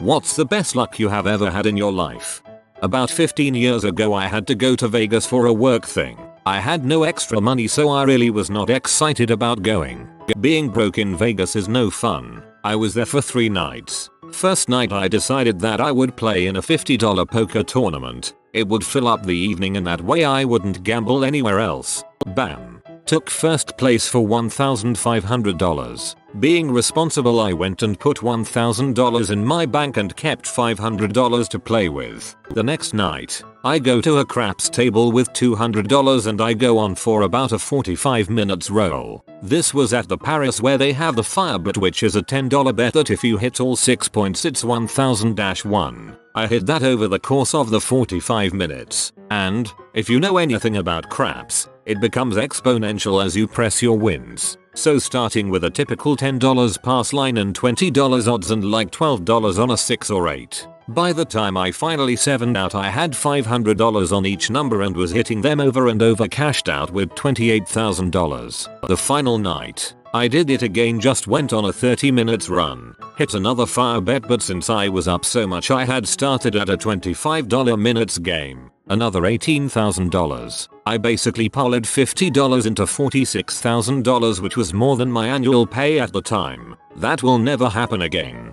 What's the best luck you have ever had in your life? About 15 years ago I had to go to Vegas for a work thing. I had no extra money, so I really was not excited about going. Being broke in Vegas is no fun. I was there for 3 nights. First night I decided that I would play in a $50 poker tournament. It would fill up the evening and that way I wouldn't gamble anywhere else. Bam. Took first place for $1,500. Being responsible, I went and put $1,000 in my bank and kept $500 to play with. The next night, I go to a craps table with $200 and I go on for about a 45 minutes roll. This was at the Paris where they have the fire bet, which is a $10 bet that if you hit all 6 points it's 1000-1. I hit that over the course of the 45 minutes, and, if you know anything about craps, it becomes exponential as you press your wins. So starting with a typical $10 pass line and $20 odds and like $12 on a 6 or 8. By the time I finally 7'd out I had $500 on each number and was hitting them over and over, cashed out with $28,000. The final night, I did it again, just went on a 30 minutes run, hit another fire bet, but since I was up so much I had started at a $25 minutes game, another $18,000. I basically parlayed $50 into $46,000, which was more than my annual pay at the time. That will never happen again.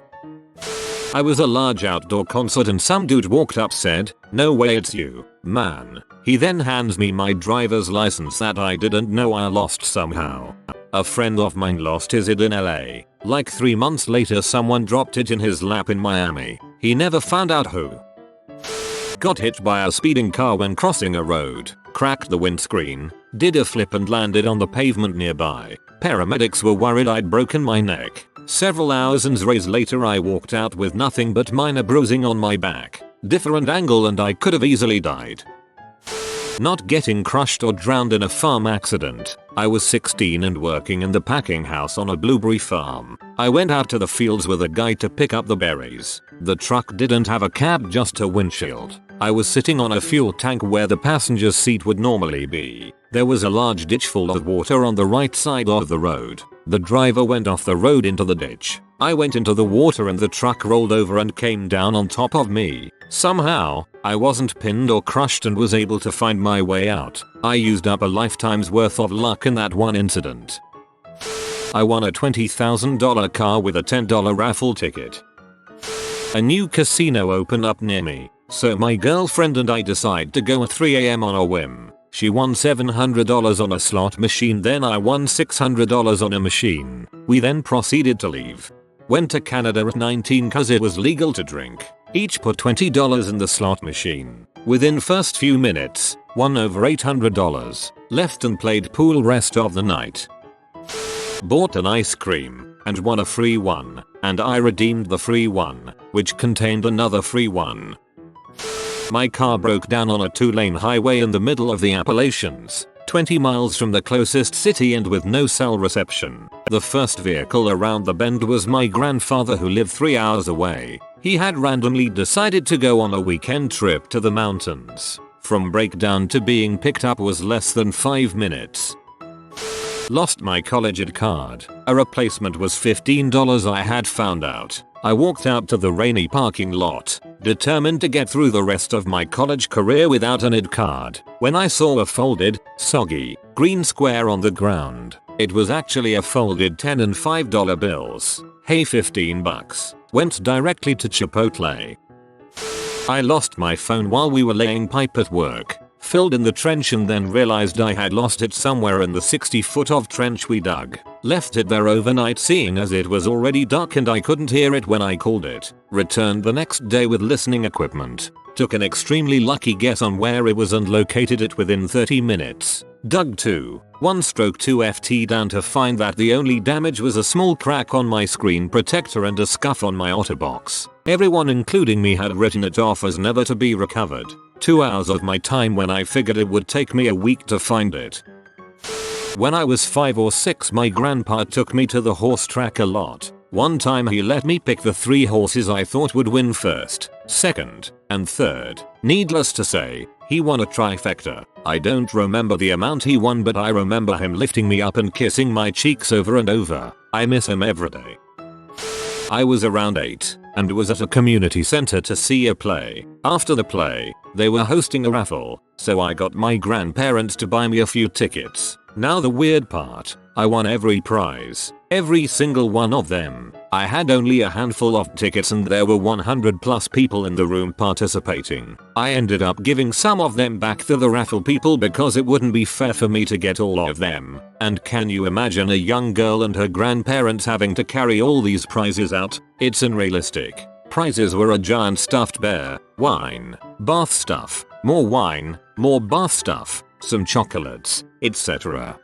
I was a large outdoor concert and some dude walked up, said, "No way, it's you, man." He then hands me my driver's license that I didn't know I lost somehow. A friend of mine lost his ID in LA. Like 3 months later someone dropped it in his lap in Miami. He never found out who. Got hit by a speeding car when crossing a road, cracked the windscreen, did a flip and landed on the pavement nearby. Paramedics were worried I'd broken my neck. Several hours and rays later I walked out with nothing but minor bruising on my back. Different angle and I could have easily died. Not getting crushed or drowned in a farm accident. I was 16 and working in the packing house on a blueberry farm. I went out to the fields with a guy to pick up the berries. The truck didn't have a cab, just a windshield. I was sitting on a fuel tank where the passenger seat would normally be. There was a large ditch full of water on the right side of the road. The driver went off the road into the ditch. I went into the water and the truck rolled over and came down on top of me. Somehow, I wasn't pinned or crushed and was able to find my way out. I used up a lifetime's worth of luck in that one incident. I won a $20,000 car with a $10 raffle ticket. A new casino opened up near me, so my girlfriend and I decide to go at 3 AM on a whim. She won $700 on a slot machine, then I won $600 on a machine. We then proceeded to leave. Went to Canada at 19 cause it was legal to drink. Each put $20 in the slot machine. Within first few minutes, won over $800. Left and played pool rest of the night. Bought an ice cream and won a free one, and I redeemed the free one, which contained another free one. My car broke down on a 2-lane highway in the middle of the Appalachians, 20 miles from the closest city and with no cell reception. The first vehicle around the bend was my grandfather, who lived 3 hours away. He had randomly decided to go on a weekend trip to the mountains. From breakdown to being picked up was less than 5 minutes. Lost my college ed card. A replacement was $15 I had found out. I walked out to the rainy parking lot, determined to get through the rest of my college career without an ID card, when I saw a folded, soggy, green square on the ground. It was actually a folded $10 and $5 bills. Hey, 15 bucks. Went directly to Chipotle. I lost my phone while we were laying pipe at work. Filled in the trench and then realized I had lost it somewhere in the 60 foot of trench we dug. Left it there overnight, seeing as it was already dark and I couldn't hear it when I called it. Returned the next day with listening equipment. Took an extremely lucky guess on where it was and located it within 30 minutes. Dug 1/2 FT down to find that the only damage was a small crack on my screen protector and a scuff on my OtterBox. Everyone including me had written it off as never to be recovered. 2 hours of my time when I figured it would take me a week to find it. When I was 5 or 6, my grandpa took me to the horse track a lot. One time he let me pick the 3 horses I thought would win first, second, and third. Needless to say, he won a trifecta. I don't remember the amount he won, but I remember him lifting me up and kissing my cheeks over and over. I miss him every day. I was around 8, and was at a community center to see a play. After the play, they were hosting a raffle, so I got my grandparents to buy me a few tickets. Now the weird part, I won every prize. Every single one of them. I had only a handful of tickets and there were 100 plus people in the room participating. I ended up giving some of them back to the raffle people because it wouldn't be fair for me to get all of them. And can you imagine a young girl and her grandparents having to carry all these prizes out? It's unrealistic. Prizes were a giant stuffed bear, wine, bath stuff, more wine, more bath stuff, some chocolates, etc.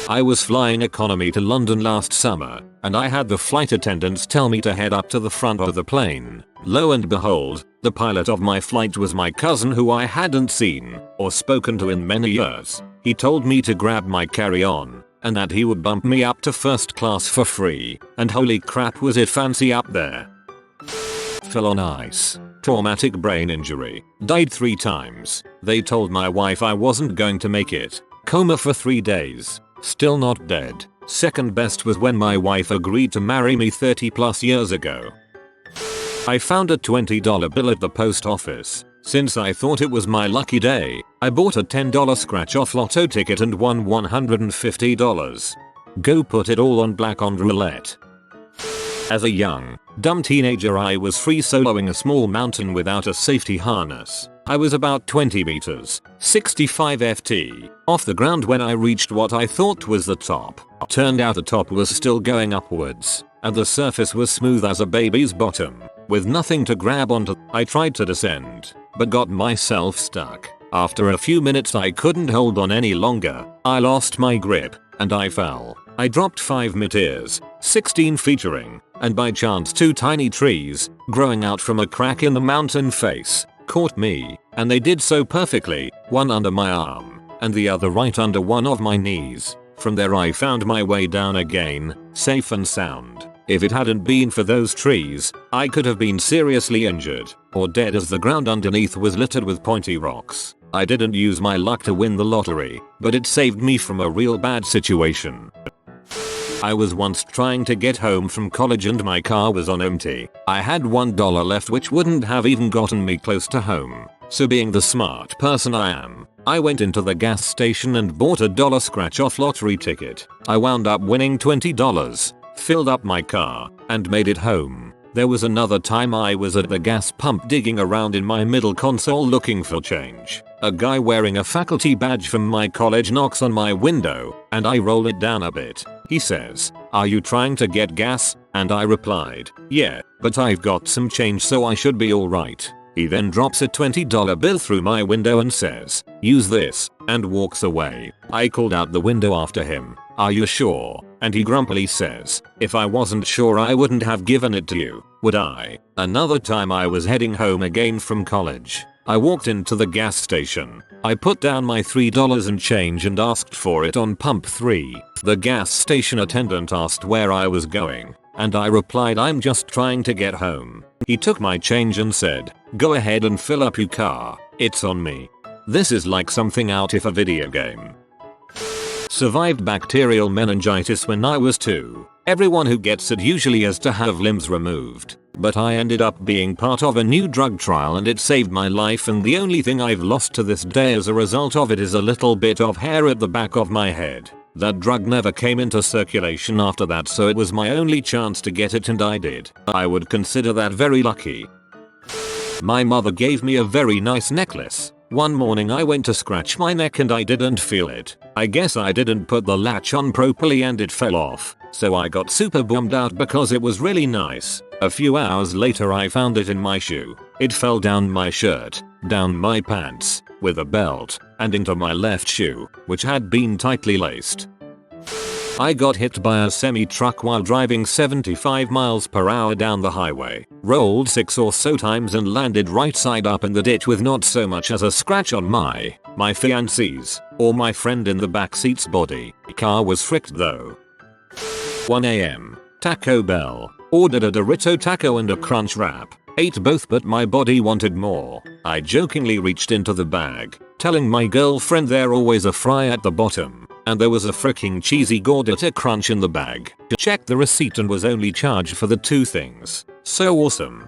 I was flying economy to London last summer, and I had the flight attendants tell me to head up to the front of the plane. Lo and behold, the pilot of my flight was my cousin who I hadn't seen or spoken to in many years. He told me to grab my carry-on, and that he would bump me up to first class for free, and holy crap was it fancy up there. Fell on ice. Traumatic brain injury. Died 3 times. They told my wife I wasn't going to make it. Coma for 3 days. Still not dead. Second best was when my wife agreed to marry me 30 plus years ago. I found a $20 bill at the post office. Since I thought it was my lucky day, I bought a $10 scratch off lotto ticket and won $150. Go put it all on black on roulette. As a young, dumb teenager I was free soloing a small mountain without a safety harness. I was about 20 meters, 65 ft, off the ground when I reached what I thought was the top. Turned out the top was still going upwards, and the surface was smooth as a baby's bottom. With nothing to grab onto, I tried to descend, but got myself stuck. After a few minutes I couldn't hold on any longer. I lost my grip, and I fell. I dropped 5 meters, 16 featuring, and by chance 2 tiny trees, growing out from a crack in the mountain face, caught me, and they did so perfectly, one under my arm, and the other right under one of my knees. From there I found my way down again, safe and sound. If it hadn't been for those trees, I could have been seriously injured, or dead as the ground underneath was littered with pointy rocks. I didn't use my luck to win the lottery, but it saved me from a real bad situation. I was once trying to get home from college and my car was on empty. I had $1 left which wouldn't have even gotten me close to home. So being the smart person I am, I went into the gas station and bought a $1 scratch off lottery ticket. I wound up winning $20, filled up my car, and made it home. There was another time I was at the gas pump digging around in my middle console looking for change. A guy wearing a faculty badge from my college knocks on my window, and I roll it down a bit. He says, "Are you trying to get gas?" And I replied, "Yeah, but I've got some change so I should be alright." He then drops a $20 bill through my window and says, "Use this," and walks away. I called out the window after him, "Are you sure?" And he grumpily says, "If I wasn't sure I wouldn't have given it to you, would I?" Another time I was heading home again from college. I walked into the gas station. I put down my $3 and change and asked for it on pump 3. The gas station attendant asked where I was going, and I replied I'm just trying to get home. He took my change and said, "Go ahead and fill up your car, it's on me." This is like something out of a video game. Survived bacterial meningitis when I was 2. Everyone who gets it usually has to have limbs removed. But I ended up being part of a new drug trial and it saved my life, and the only thing I've lost to this day as a result of it is a little bit of hair at the back of my head. That drug never came into circulation after that, so it was my only chance to get it and I did. I would consider that very lucky. My mother gave me a very nice necklace. One morning I went to scratch my neck and I didn't feel it. I guess I didn't put the latch on properly and it fell off. So I got super bummed out because it was really nice. A few hours later I found it in my shoe. It fell down my shirt, down my pants, with a belt, and into my left shoe, which had been tightly laced. I got hit by a semi-truck while driving 75 miles per hour down the highway, rolled 6 or so times and landed right side up in the ditch with not so much as a scratch on my fiancee's, or my friend in the backseat's body. Car was fricked though. 1 AM. Taco Bell. Ordered a Dorito taco and a crunch wrap. Ate both but my body wanted more. I jokingly reached into the bag, telling my girlfriend there's always a fry at the bottom. And there was a freaking cheesy Gordita crunch in the bag. Checked the receipt and was only charged for the 2 things. So awesome.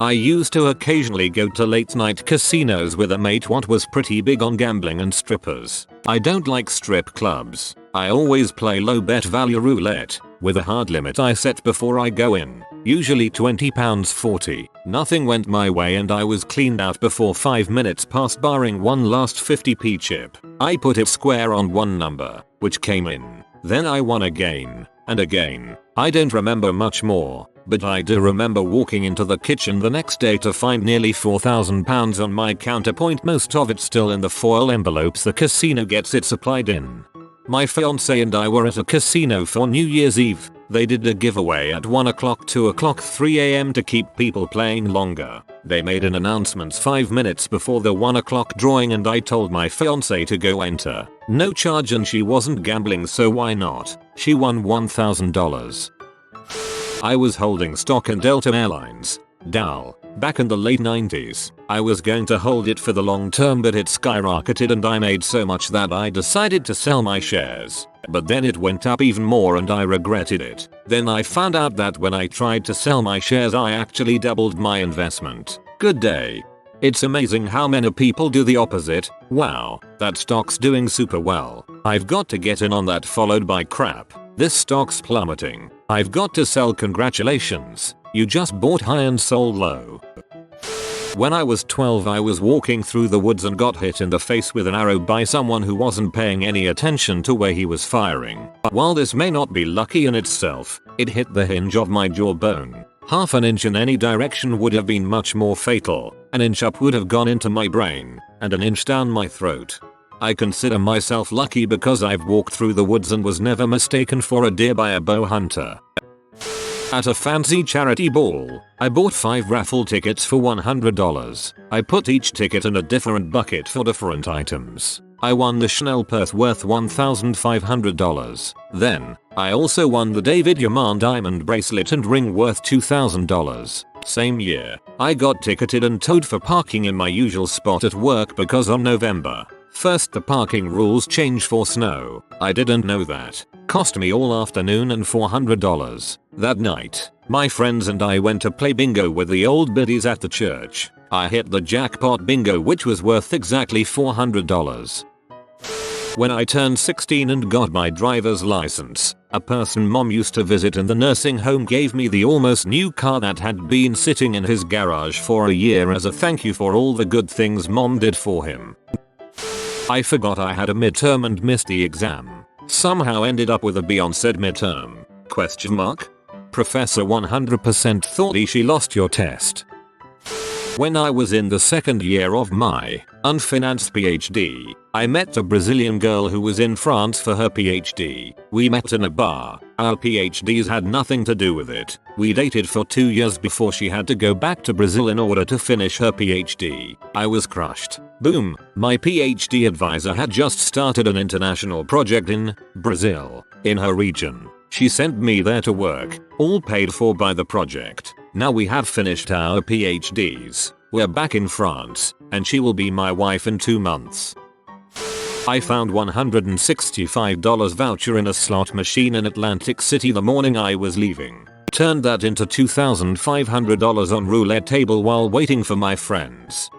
I used to occasionally go to late night casinos with a mate what was pretty big on gambling and strippers. I don't like strip clubs. I always play low bet value roulette, with a hard limit I set before I go in, usually £20 40. Nothing went my way and I was cleaned out before 5 minutes passed barring one last 50p chip. I put it square on one number, which came in. Then I won again, and again. I don't remember much more, but I do remember walking into the kitchen the next day to find nearly £4,000 on my counterpoint, most of it still in the foil envelopes the casino gets it supplied in. My fiance and I were at a casino for New Year's Eve. They did a giveaway at 1 o'clock, 2 o'clock, 3 am to keep people playing longer. They made an announcement 5 minutes before the 1 o'clock drawing and I told my fiance to go enter. No charge and she wasn't gambling, so why not? She won $1,000. I was holding stock in Delta Airlines, DAL, back in the late 90s. I was going to hold it for the long term but it skyrocketed and I made so much that I decided to sell my shares. But then it went up even more and I regretted it. Then I found out that when I tried to sell my shares I actually doubled my investment. Good day. It's amazing how many people do the opposite. Wow, that stock's doing super well. I've got to get in on that, followed by crap. This stock's plummeting. I've got to sell. Congratulations. You just bought high and sold low. When I was 12 I was walking through the woods and got hit in the face with an arrow by someone who wasn't paying any attention to where he was firing. While this may not be lucky in itself, it hit the hinge of my jawbone. Half an inch in any direction would have been much more fatal. An inch up would have gone into my brain, and an inch down my throat. I consider myself lucky because I've walked through the woods and was never mistaken for a deer by a bow hunter. At a fancy charity ball, I bought 5 raffle tickets for $100. I put each ticket in a different bucket for different items. I won the Chanel purse worth $1,500. Then, I also won the David Yurman diamond bracelet and ring worth $2,000. Same year, I got ticketed and towed for parking in my usual spot at work because on November 1st the parking rules change for snow. I didn't know that. Cost me all afternoon and $400. That night, my friends and I went to play bingo with the old biddies at the church. I hit the jackpot bingo, which was worth exactly $400. When I turned 16 and got my driver's license, a person mom used to visit in the nursing home gave me the almost new car that had been sitting in his garage for a year as a thank you for all the good things mom did for him. I forgot I had a midterm and missed the exam. Somehow ended up with a B on said midterm. Question mark? Professor 100% thought she lost your test. When I was in the second year of my unfinanced PhD, I met a Brazilian girl who was in France for her PhD. We met in a bar. Our PhDs had nothing to do with it. We dated for 2 years before she had to go back to Brazil in order to finish her PhD. I was crushed. Boom, my PhD advisor had just started an international project in Brazil, in her region. She sent me there to work, all paid for by the project. Now we have finished our PhDs. We're back in France, and she will be my wife in 2 months. I found $165 voucher in a slot machine in Atlantic City the morning I was leaving. Turned that into $2,500 on roulette table while waiting for my friends.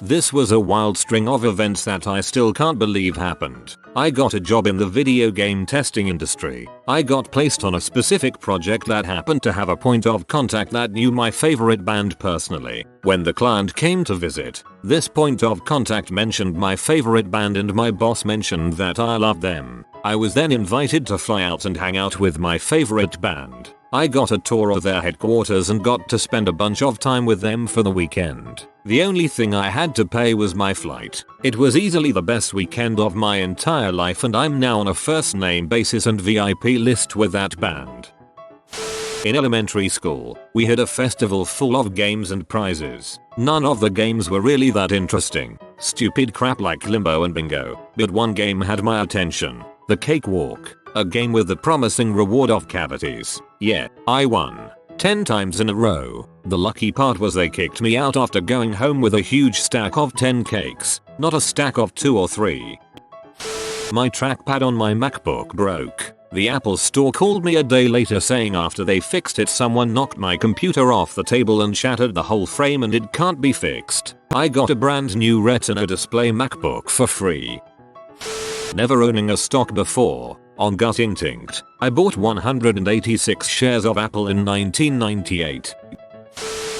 This was a wild string of events that I still can't believe happened. I got a job in the video game testing industry. I got placed on a specific project that happened to have a point of contact that knew my favorite band personally. When the client came to visit, this point of contact mentioned my favorite band and my boss mentioned that I loved them. I was then invited to fly out and hang out with my favorite band. I got a tour of their headquarters and got to spend a bunch of time with them for the weekend. The only thing I had to pay was my flight. It was easily the best weekend of my entire life and I'm now on a first name basis and VIP list with that band. In elementary school, we had a festival full of games and prizes. None of the games were really that interesting. Stupid crap like limbo and bingo. But one game had my attention. The Cakewalk. A game with the promising reward of cavities. Yeah, I won. 10 times in a row. The lucky part was they kicked me out after going home with a huge stack of 10 cakes, not a stack of 2 or 3. My trackpad on my MacBook broke. The Apple store called me a day later saying after they fixed it someone knocked my computer off the table and shattered the whole frame and it can't be fixed. I got a brand new Retina display MacBook for free. Never owning a stock before. On gut instinct, I bought 186 shares of Apple in 1998.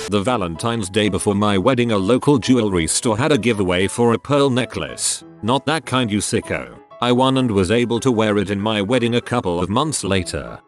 The Valentine's Day before my wedding, a local jewelry store had a giveaway for a pearl necklace. Not that kind, you sicko. I won and was able to wear it in my wedding a couple of months later.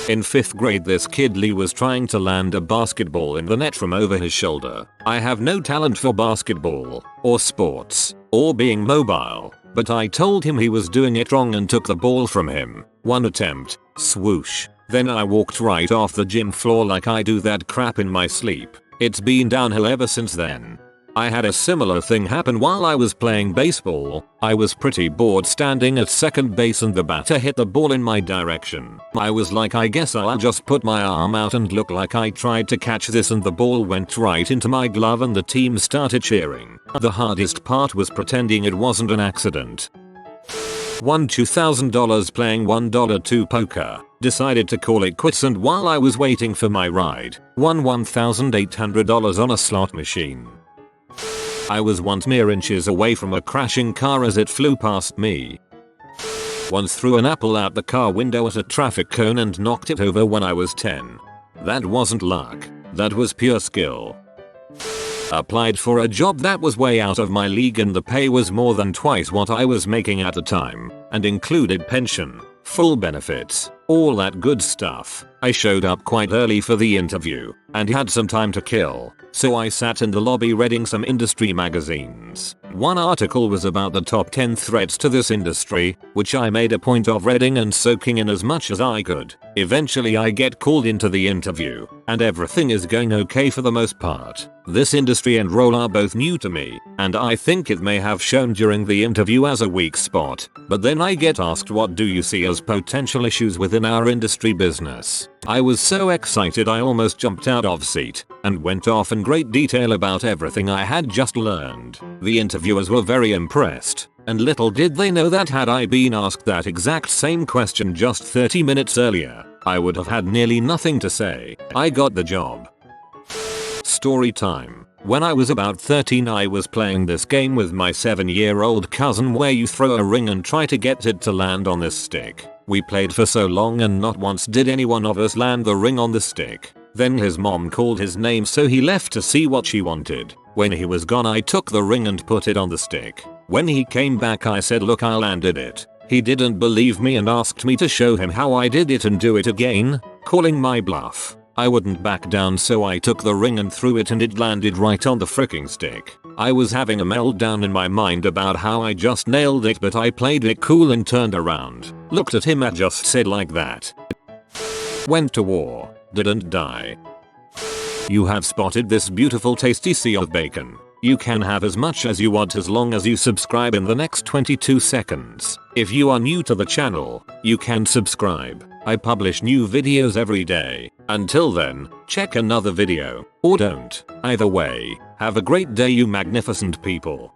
In 5th grade, this kid Lee was trying to land a basketball in the net from over his shoulder. I have no talent for basketball, or sports, or being mobile, but I told him he was doing it wrong and took the ball from him. One attempt, swoosh. Then I walked right off the gym floor like I do that crap in my sleep. It's been downhill ever since then. I had a similar thing happen while I was playing baseball. I was pretty bored standing at second base and the batter hit the ball in my direction. I was like, I guess I'll just put my arm out and look like I tried to catch this, and the ball went right into my glove and the team started cheering. The hardest part was pretending it wasn't an accident. Won $2,000 playing $1 poker. Decided to call it quits, and while I was waiting for my ride, won $1,800 on a slot machine. I was once mere inches away from a crashing car as it flew past me. Once threw an apple out the car window at a traffic cone and knocked it over when I was 10. That wasn't luck. That was pure skill. Applied for a job that was way out of my league and the pay was more than twice what I was making at the time, and included pension, full benefits, all that good stuff. I showed up quite early for the interview and had some time to kill, so I sat in the lobby reading some industry magazines. One article was about the top 10 threats to this industry, which I made a point of reading and soaking in as much as I could. Eventually I get called into the interview, and everything is going okay for the most part. This industry and role are both new to me, and I think it may have shown during the interview as a weak spot, but then I get asked, what do you see as potential issues within our industry business? I was so excited I almost jumped out of seat and went off in great detail about everything I had just learned. The interviewers were very impressed, and little did they know that had I been asked that exact same question just 30 minutes earlier, I would have had nearly nothing to say. I got the job. Story time. When I was about 13, I was playing this game with my 7-year-old cousin where you throw a ring and try to get it to land on this stick. We played for so long and not once did any one of us land the ring on the stick. Then his mom called his name, so he left to see what she wanted. When he was gone, I took the ring and put it on the stick. When he came back, I said, look, I landed it. He didn't believe me and asked me to show him how I did it and do it again, calling my bluff. I wouldn't back down, so I took the ring and threw it and it landed right on the fricking stick. I was having a meltdown in my mind about how I just nailed it, but I played it cool and turned around, looked at him and just said like that. Went to war, didn't die. You have spotted this beautiful tasty sea of bacon. You can have as much as you want as long as you subscribe in the next 22 seconds. If you are new to the channel, you can subscribe. I publish new videos every day. Until then, check another video, or don't. Either way, have a great day, you magnificent people.